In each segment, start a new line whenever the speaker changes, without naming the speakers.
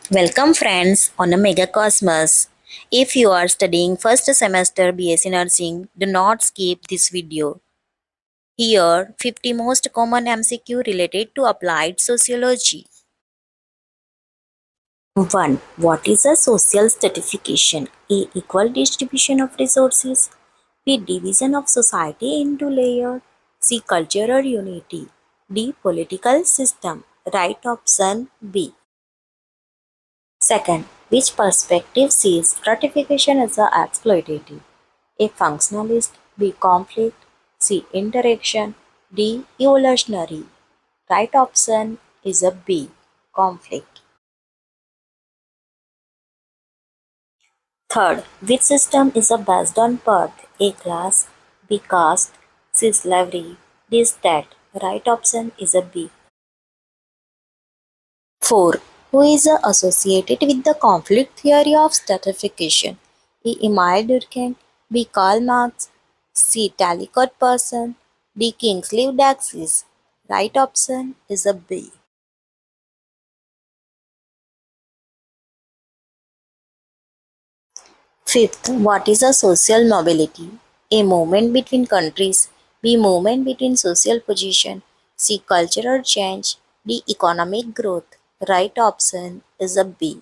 Welcome friends on a Mega Cosmos. If you are studying first semester BSc Nursing, do not skip this video. Here 50 most common MCQ related to applied sociology. 1. What is a social stratification? A. Equal distribution of resources. B. Division of society into layers. C. Cultural unity. D. Political system. Right option B. Second, which perspective sees stratification as a exploitative? A. Functionalist. B. Conflict. C. Interaction. D. Evolutionary. Right option is a B. Conflict. Third, which system is a based on birth? A. Class. B. Caste. C. Slavery. D. Stat. Right option is a B. 4. Who is associated with the conflict theory of stratification? A. Emile Durkheim. B. Karl Marx. C. Talcott Parsons. D. Kingsley Daxis. Right option is a B. Fifth, what is a social mobility? A movement between countries. B. Movement between social position. C. Cultural change. D. Economic growth. Right option is a B.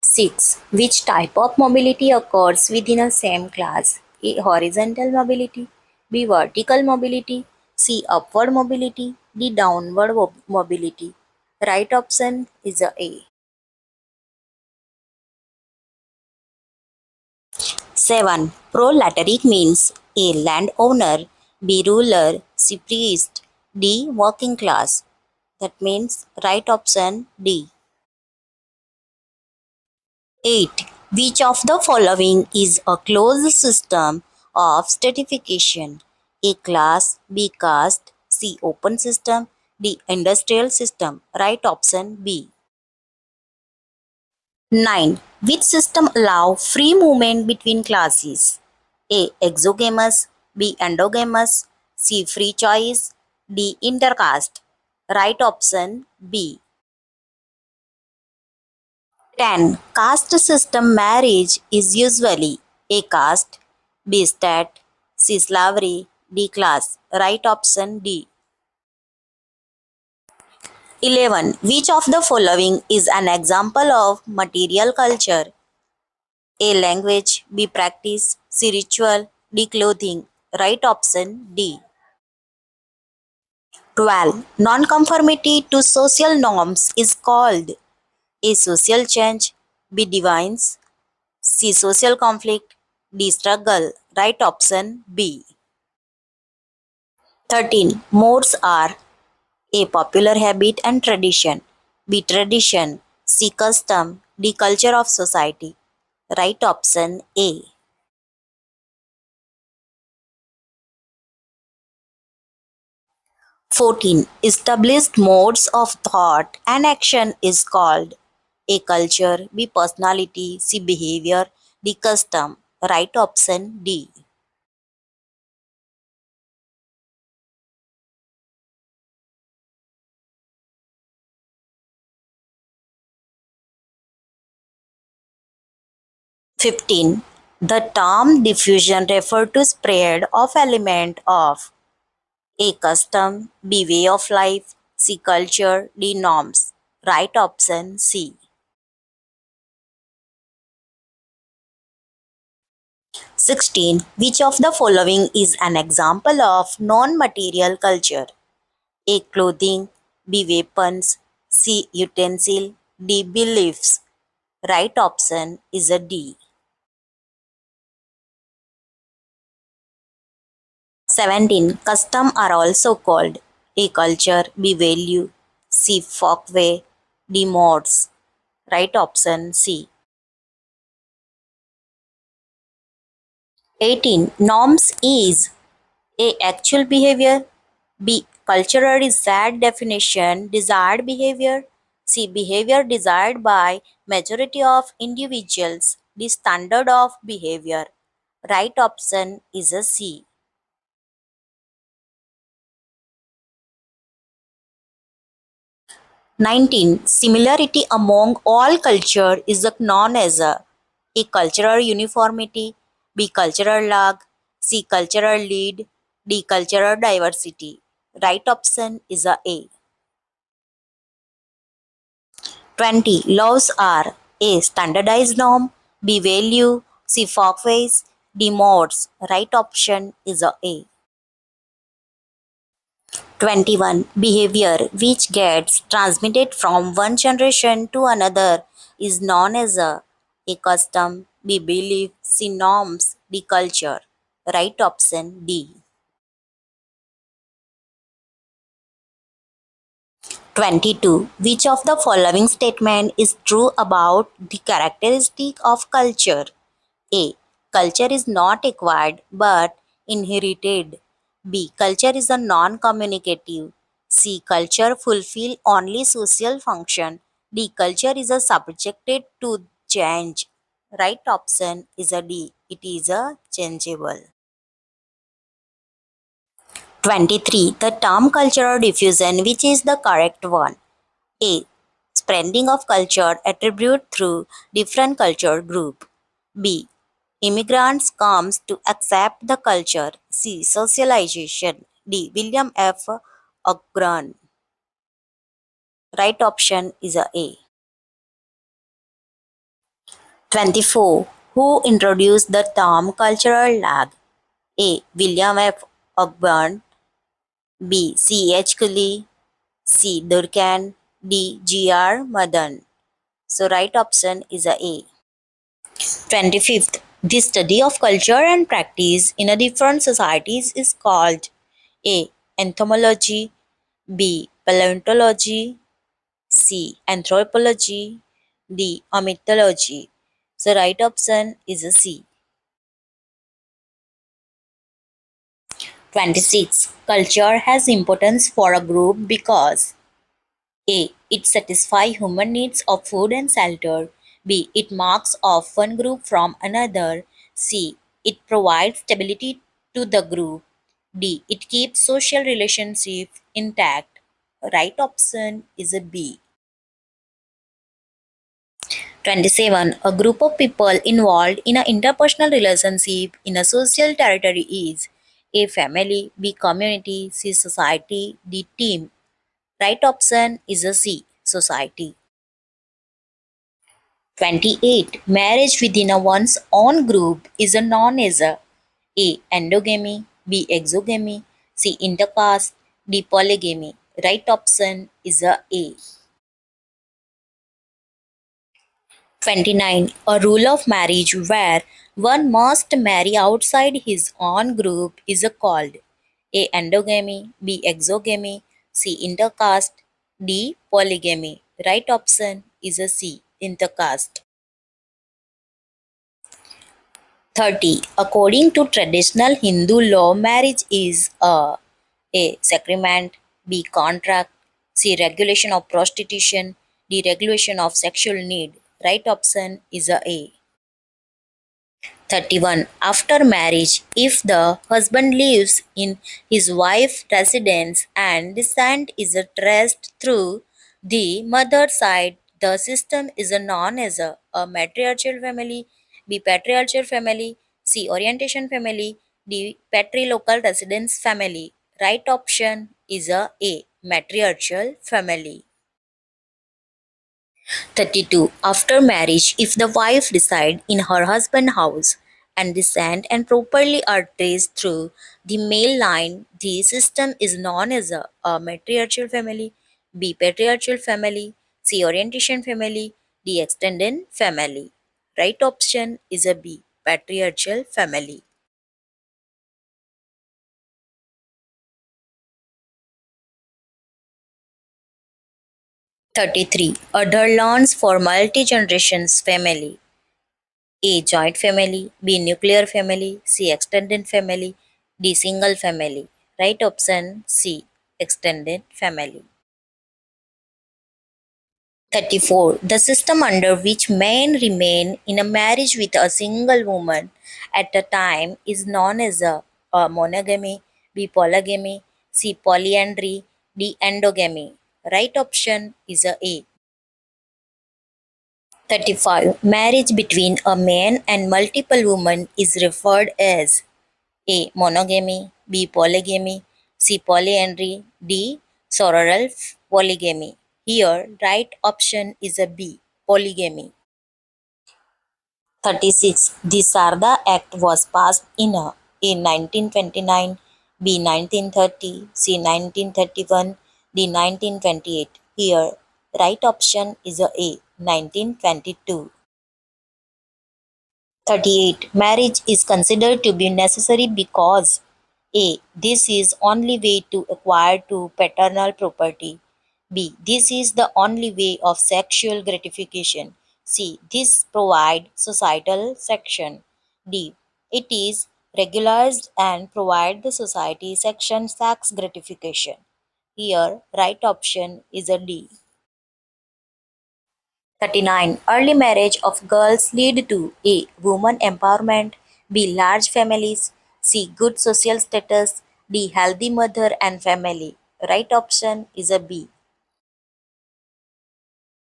6. Which type of mobility occurs within a same class? A. Horizontal mobility. B. Vertical mobility. C. Upward mobility. D. Downward mobility. Right option is A. 7. Proletariat means A. Landowner. B. Ruler. C. Priest. D. Working class. That means right option D. 8. Which of the following is a closed system of stratification? A. Class. B. Caste. C. Open system. D. Industrial system. Right option B. 9. Which system allow free movement between classes? A. Exogamous. B. Endogamous. C. Free choice. D. Intercaste. Right option B. 10. Caste system marriage is usually A. Caste. B. Stat. C. Slavery. D. Class. Right option D. 11. Which of the following is an example of material culture? A. Language. B. Practice. C. Ritual. D. Clothing. Right option D. 12. Nonconformity to social norms is called A. Social change. B. Deviance. C. Social conflict. D. Struggle. Right option B. 13. Modes are A. Popular habit and tradition. B. Tradition. C. Custom. D. Culture of society. Right option A. 14. Established modes of thought and action is called A. Culture. B. Personality. C. Behavior. D. Custom. Right option D. 15. The term diffusion refer to spread of element of A. Custom. B. Way of life. C. Culture. D. Norms. Right option C. 16. Which of the following is an example of non-material culture? A. Clothing. B. Weapons. C. Utensil. D. Beliefs. Right option is a D. 17. Custom are also called A. Culture. B. Value. C. Folkway. D. Modes. Right option C. 18. Norms is A. Actual behavior. B. Cultural desired definition, desired behavior. C. Behavior desired by majority of individuals. The standard of behavior. Right option is a C. 19. Similarity among all culture is known as A. Cultural uniformity, B. Cultural lag, C. Cultural lead, D. Cultural diversity. Right option is A. 20. Laws are A. Standardized norm, B. Value, C. Folkways, D. Modes. Right option is A. 21. Behavior which gets transmitted from one generation to another is known as A custom, B belief, C norms, D culture. Right option D. 22. Which of the following statement is true about the characteristic of culture? A. Culture is not acquired but inherited. B. Culture is a non-communicative. C. Culture fulfill only social function. D. Culture is a subjected to change. Right option is a D. It is a changeable. 23. The term cultural diffusion, which is the correct one? A. Spreading of culture attribute through different culture group. B. Immigrants comes to accept the culture. C. Socialization. D. William F. Ogren. Right option is A. 24. Who introduced the term cultural lag? A. William F. Ogburn. B. C. H. Cooley. C. Durkan. D. G. R. Madan. So right option is A. 25th. The study of culture and practice in a different societies is called A. Entomology, B. Paleontology, C. Anthropology, D. Mythology. So right option is a C. 26. Culture has importance for a group because A. It satisfies human needs of food and shelter. B. It marks off one group from another. C. It provides stability to the group. D. It keeps social relationships intact. Right option is a B. 27. A group of people involved in an interpersonal relationship in a social territory is A. Family, B. Community, C. Society, D. Team. Right option is a C. Society. 28. Marriage within a one's own group is known as A. Endogamy, B. Exogamy, C. Intercaste, D. Polygamy. Right option is A. 29. A rule of marriage where one must marry outside his own group is called A. Endogamy, B. Exogamy, C. Intercaste, D. Polygamy. Right option is a C. Intercaste. 30. According to traditional Hindu law, marriage is A. Sacrament, B. Contract, C. Regulation of prostitution, D. Regulation of sexual need. Right option is A. 31. After marriage, if the husband lives in his wife's residence and descent is traced through the mother's side, the system is known as a matriarchal family, B. Patriarchal family, C. Orientation family, D. Patrilocal residence family. Right option is A. Matriarchal family. 32. After marriage, if the wife reside in her husband's house and descent and properly are traced through the male line, the system is known as a matriarchal family, B. Patriarchal family, C. Orientation family, D. Extended family. Right option is a B. Patriarchal family. 33. Adherlons for multi-generations family. A. Joint family, B. Nuclear family, C. Extended family, D. Single family. Right option C. Extended family. 34. The system under which men remain in a marriage with a single woman at a time is known as a monogamy, B. Polygamy, C. Polyandry, D. Endogamy. Right option is A. 35. Marriage between a man and multiple women is referred as A. Monogamy, B. Polygamy, C. Polyandry, D. Sororal polygamy. Here, right option is a B. Polygamy. 36. The Sarda Act was passed in A. 1929, B. 1930, C. 1931, D. 1928. Here, right option is A. 1922. 38. Marriage is considered to be necessary because A. This is only way to acquire to paternal property. B. This is the only way of sexual gratification. C. This provide societal section. D. It is regularized and provide the society section sex gratification. Here, right option is a D. 39. Early marriage of girls lead to A. Woman empowerment, B. Large families, C. Good social status, D. Healthy mother and family. Right option is a B.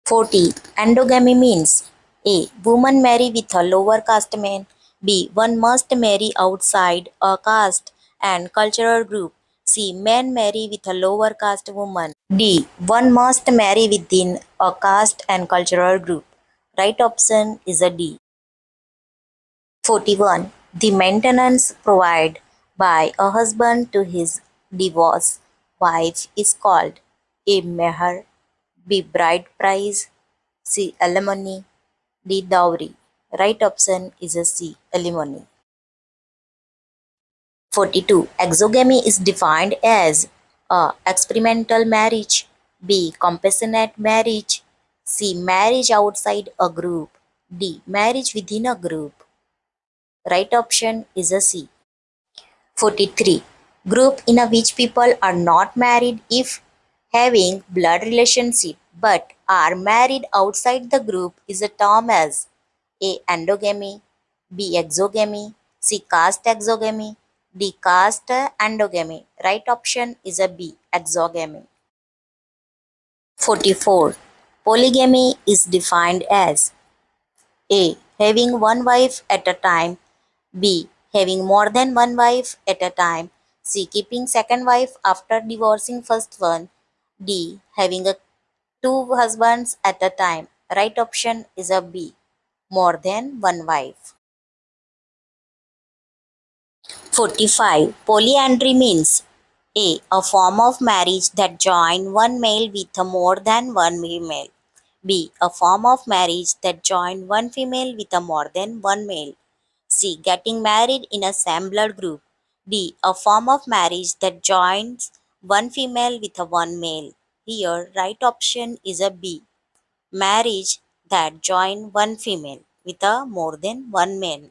40. Endogamy means A. Woman marry with a lower caste man, B. One must marry outside a caste and cultural group, C. Men marry with a lower caste woman, D. One must marry within a caste and cultural group. Right option is a D. 41. The maintenance provided by a husband to his divorced wife is called A. Meher, B. Bride price, C. Alimony, D. Dowry. Right option is a C. Alimony. 42. Exogamy is defined as a. Experimental marriage, B. Compassionate marriage, C. Marriage outside a group, D. Marriage within a group. Right option is a C. 43. Group in a which people are not married if having blood relationship but are married outside the group is a term as A. Endogamy, B. Exogamy, C. Caste exogamy, D. Caste endogamy. Right option is a B. Exogamy. 44. Polygamy is defined as A. Having one wife at a time, B. Having more than one wife at a time, C. Keeping second wife after divorcing first one, D. Having two husbands at a time. Right option is a B. More than one wife. 45. Polyandry means A. A form of marriage that join one male with more than one female. B. A form of marriage that join one female with more than one male. C. Getting married in a same blood group. D. A form of marriage that joins one female with one male. Here, right option is a B. Marriage that join one female with more than one male.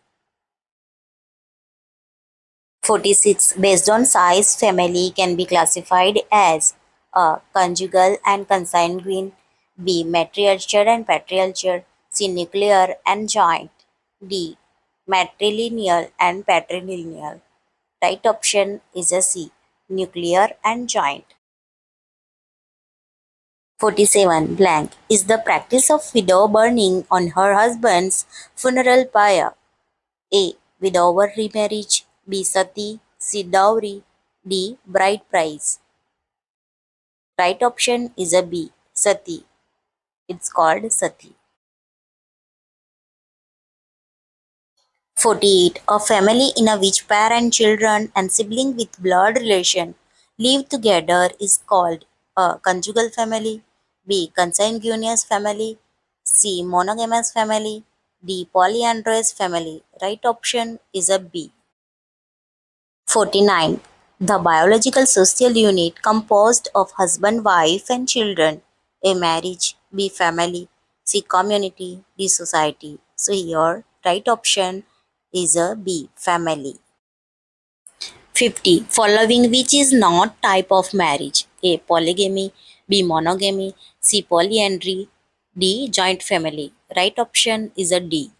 46. Based on size, family can be classified as A. Conjugal and consanguine, B. Matriarchal and patriarchal, C. Nuclear and joint, D. Matrilineal and patrilineal. Right option is a C. Nuclear and joint. 47. Blank is the practice of widow burning on her husband's funeral pyre. A. Widower remarriage, B. Sati, C. Dowry, D. Bride price. Right option is a B. Sati. It's called Sati. 48. A family in which parent, children, and sibling with blood relation live together is called A. Conjugal family, B. Consanguineous family, C. Monogamous family, D. Polyandrous family. Right option is a B. 49. The biological social unit composed of husband, wife, and children. A. Marriage, B. Family, C. Community, D. Society. So here, right option is a B. Family. 50. Following which is not type of marriage? A. Polygamy, B. Monogamy, C. Polyandry, D. Joint family. Right option is a D.